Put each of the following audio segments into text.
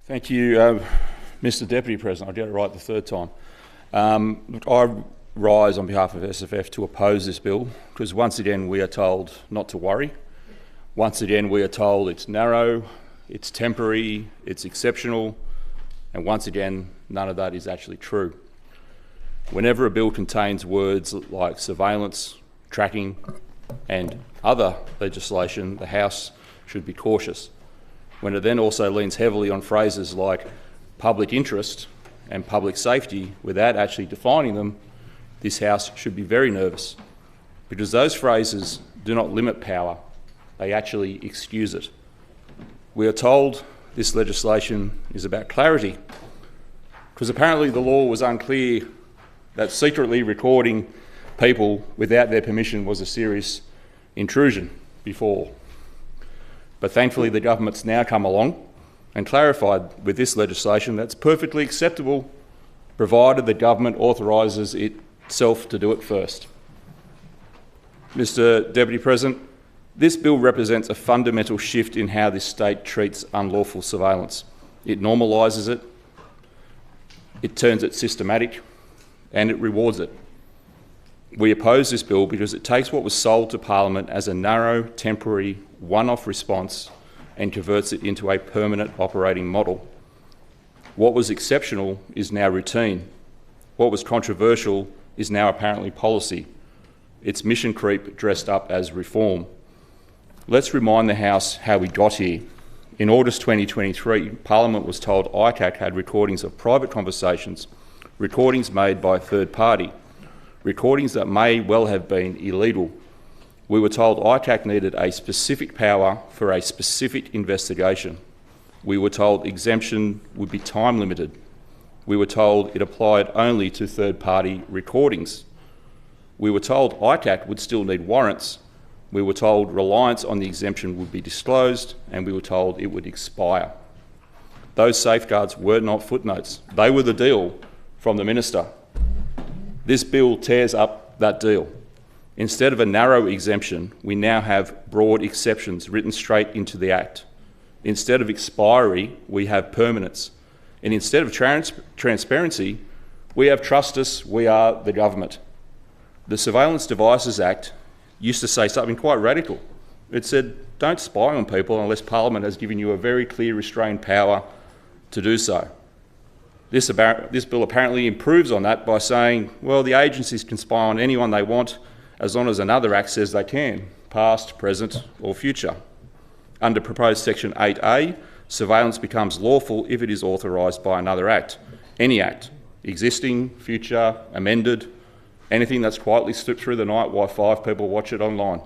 Thank you, Mr Deputy President. I get it right the third time. I rise on behalf of SFF to oppose this bill because once again we are told not to worry. Once again we are told it's narrow, it's temporary, it's exceptional, and once again none of that is actually true. Whenever a bill contains words like surveillance, tracking and other legislation, the House should be cautious. When it then also leans heavily on phrases like public interest and public safety without actually defining them, this House should be very nervous because those phrases do not limit power, they actually excuse it. We are told this legislation is about clarity because apparently the law was unclear that secretly recording people without their permission was a serious intrusion before. But thankfully the government's now come along and clarified with this legislation that's perfectly acceptable provided the government authorises itself to do it first. Mr Deputy President, this bill represents a fundamental shift in how this state treats unlawful surveillance. It normalises it, it turns it systematic and it rewards it. We oppose this bill because it takes what was sold to Parliament as a narrow, temporary, one-off response and converts it into a permanent operating model. What was exceptional is now routine. What was controversial is now apparently policy. It's mission creep dressed up as reform. Let's remind the House how we got here. In August 2023, Parliament was told ICAC had recordings of private conversations, recordings made by a third party, recordings that may well have been illegal. We were told ICAC needed a specific power for a specific investigation. We were told exemption would be time limited. We were told it applied only to third-party recordings. We were told ICAC would still need warrants. We were told reliance on the exemption would be disclosed, and we were told it would expire. Those safeguards were not footnotes. They were the deal from the Minister. This bill tears up that deal. Instead of a narrow exemption, we now have broad exceptions written straight into the Act. Instead of expiry, we have permanence. And instead of transparency, we have trust us, we are the government. The Surveillance Devices Act used to say something quite radical. It said, don't spy on people unless Parliament has given you a very clear restrained power to do so. This bill apparently improves on that by saying, well, the agencies can spy on anyone they want as long as another Act says they can, past, present or future. Under proposed Section 8A, surveillance becomes lawful if it is authorised by another Act. Any Act, existing, future, amended, anything that's quietly slipped through the night while 5 people watch it online.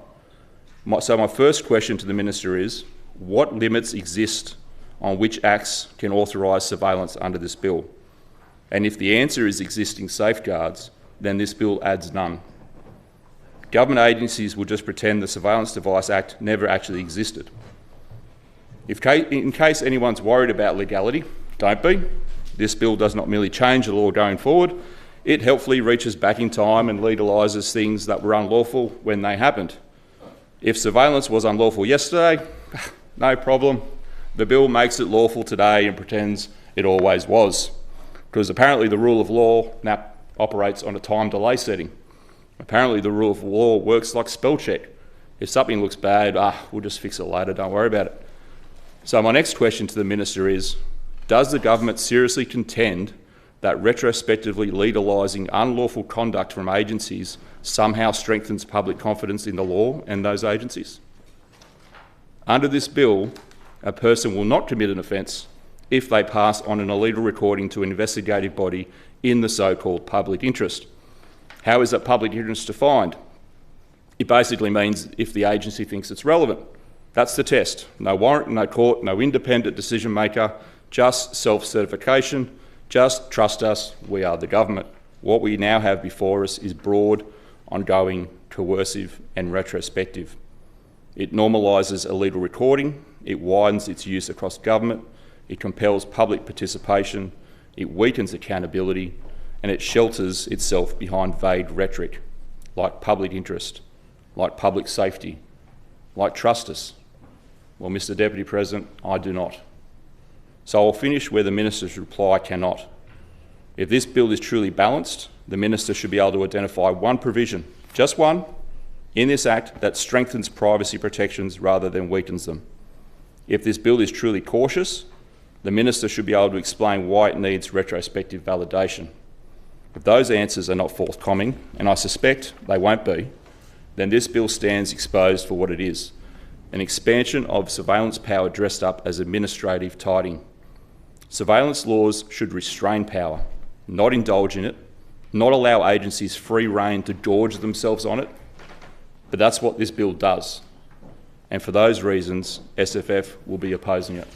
So my first question to the Minister is, what limits exist on which Acts can authorise surveillance under this bill? And if the answer is existing safeguards, then this bill adds none. Government agencies will just pretend the Surveillance Device Act never actually existed. In case anyone's worried about legality, don't be. This bill does not merely change the law going forward, it helpfully reaches back in time and legalises things that were unlawful when they happened. If surveillance was unlawful yesterday, no problem. The bill makes it lawful today and pretends it always was. Because apparently the rule of law now operates on a time delay setting. Apparently the rule of law works like spell check. If something looks bad, we'll just fix it later, don't worry about it. So my next question to the Minister is, does the government seriously contend that retrospectively legalising unlawful conduct from agencies somehow strengthens public confidence in the law and those agencies? Under this bill, a person will not commit an offence if they pass on an illegal recording to an investigative body in the so-called public interest. How is that public interest defined? It basically means if the agency thinks it's relevant. That's the test. No warrant, no court, no independent decision maker, just self-certification, just trust us, we are the government. What we now have before us is broad, ongoing, coercive and retrospective. It normalises illegal recording, it widens its use across government, it compels public participation, it weakens accountability, and it shelters itself behind vague rhetoric like public interest, like public safety, like trust us. Well, Mr Deputy President, I do not. So I'll finish where the Minister's reply cannot. If this bill is truly balanced, the Minister should be able to identify one provision, just one, in this Act that strengthens privacy protections rather than weakens them. If this bill is truly cautious, the Minister should be able to explain why it needs retrospective validation. If those answers are not forthcoming, and I suspect they won't be, then this bill stands exposed for what it is, an expansion of surveillance power dressed up as administrative tidying. Surveillance laws should restrain power, not indulge in it, not allow agencies free rein to gorge themselves on it, but that's what this bill does. And for those reasons, SFF will be opposing it.